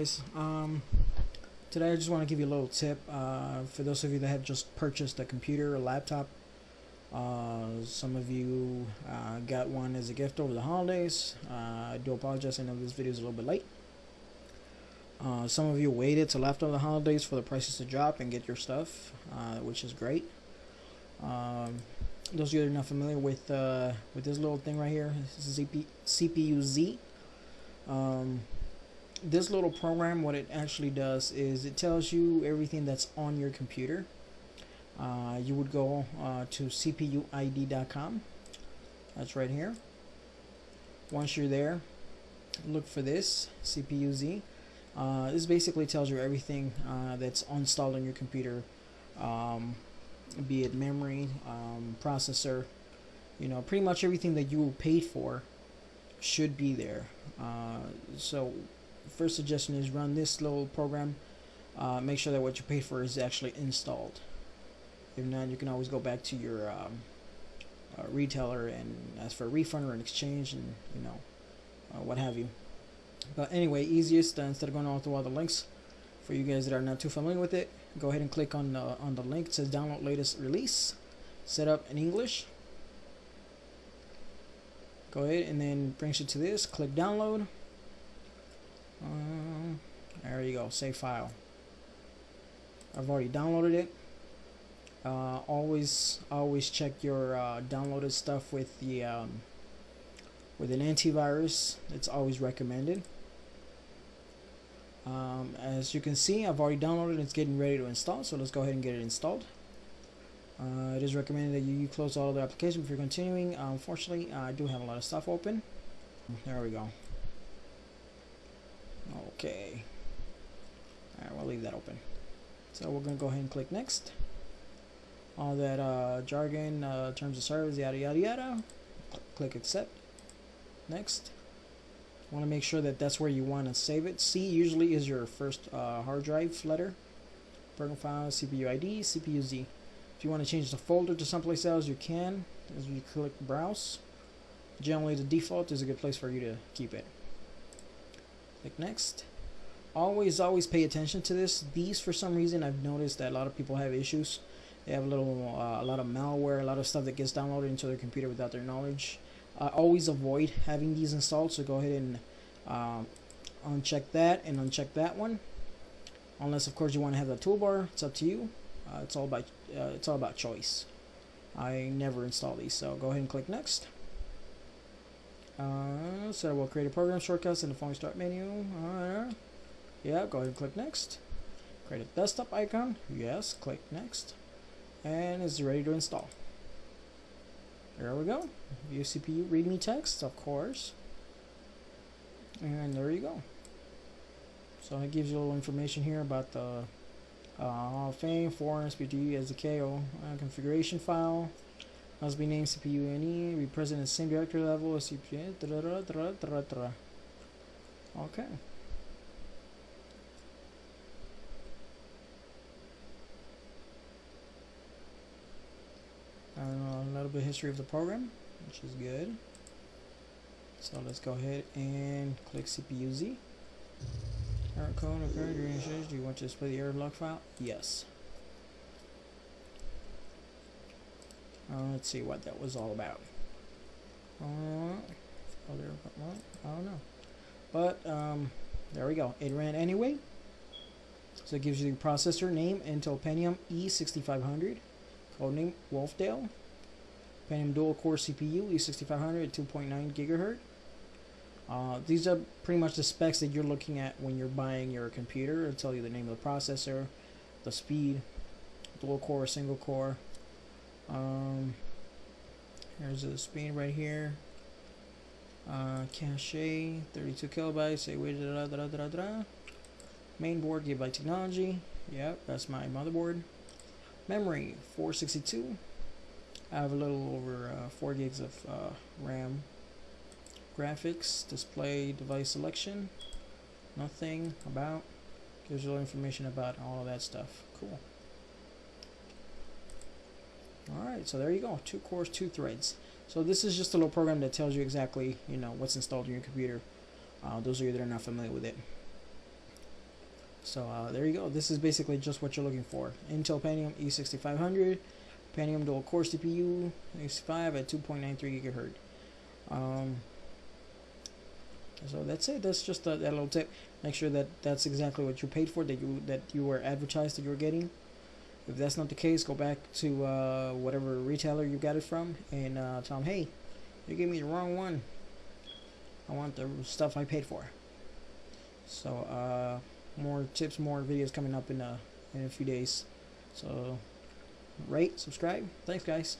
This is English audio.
guys, today I just want to give you a little tip for those of you that have just purchased a computer or laptop. Some of you got one as a gift over the holidays. I do apologize, I know this video is a little bit late. Some of you waited till after the holidays for the prices to drop and get your stuff, which is great. Those of you that are not familiar with this little thing right here, this is CPU-Z. This little program, what it actually does is it tells you everything that's on your computer. You would go to cpuid.com. That's right here. Once you're there, look for this CPU-Z. This basically tells you everything that's installed on your computer, be it memory, processor, pretty much everything that you paid for should be there. So first suggestion is run this little program. Make sure that what you paid for is actually installed. If not, you can always go back to your retailer and ask for a refund or an exchange, and what have you. But anyway, easiest, instead of going all through all the links, for you guys that are not too familiar with it, go ahead and click on the link. It says download latest release, set up in English. Go ahead and then brings you to this. Click download. There you go. Save file. I've already downloaded it. Always check your downloaded stuff with the with an antivirus. It's always recommended. As you can see, I've already downloaded it. It's getting ready to install, so let's go ahead and get it installed. It is recommended that you close all the applications before continuing. Unfortunately, I do have a lot of stuff open. There we go. Okay. Alright, we'll leave that open. So we're going to go ahead and click next. All that jargon, terms of service, yada yada yada. Click accept. Next. Want to make sure that that's where you want to save it. C usually is your first hard drive letter. Program file, CPU ID, CPU Z. If you want to change the folder to someplace else, you can. As you click browse. Generally, the default is a good place for you to keep it. Click next. Always pay attention to this. These, for some reason, I've noticed that a lot of people have issues. They have a lot of malware, a lot of stuff that gets downloaded into their computer without their knowledge. Always avoid having these installed, so go ahead and uncheck that and uncheck that one. Unless, of course, you want to have the toolbar. It's up to you. It's all about choice. I never install these, so go ahead and click next. So we'll create a program shortcuts in the phone start menu. Yeah, go ahead and click next. Create a desktop icon. Yes, click next. And it's ready to install. There we go. View CPU readme text, of course. And there you go. So it gives you a little information here about the Hall of Fame, foreign SPG as the KO configuration file. Must be named CPU NE, be present in the same directory level as CPU. Okay. A little bit of history of the program, which is good. So let's go ahead and click CPU-Z. Error code occurred during the do you want to display the error log file? Yes. Let's see what that was all about. I don't know. But there we go. It ran anyway. So it gives you the processor name, Intel Pentium E6500. Codename Wolfdale. Pentium dual core CPU E6500 at 2.9 gigahertz. These are pretty much the specs that you're looking at when you're buying your computer. It'll tell you the name of the processor, the speed, dual core, single core. Here's the speed right here. Cache 32 kilobytes. Say wait, Mainboard Gigabyte Technology. Yep, that's my motherboard. Memory 462. I have a little over 4 gigs of RAM. Graphics, display, device selection. Nothing about. Gives you information about all of that stuff. Cool. Alright, so there you go. 2 cores, 2 threads. So this is just a little program that tells you exactly, what's installed in your computer. Those of you that are not familiar with it. So there you go. This is basically just what you're looking for. Intel Pentium E6500, Pentium dual core CPU, X5 at 2.93 gigahertz. So that's it. That's just that little tip. Make sure that that's exactly what you paid for, that you were advertised that you were getting. If that's not the case, go back to whatever retailer you got it from and tell them, hey, you gave me the wrong one. I want the stuff I paid for. So more tips, more videos coming up in a few days. So rate, subscribe. Thanks, guys.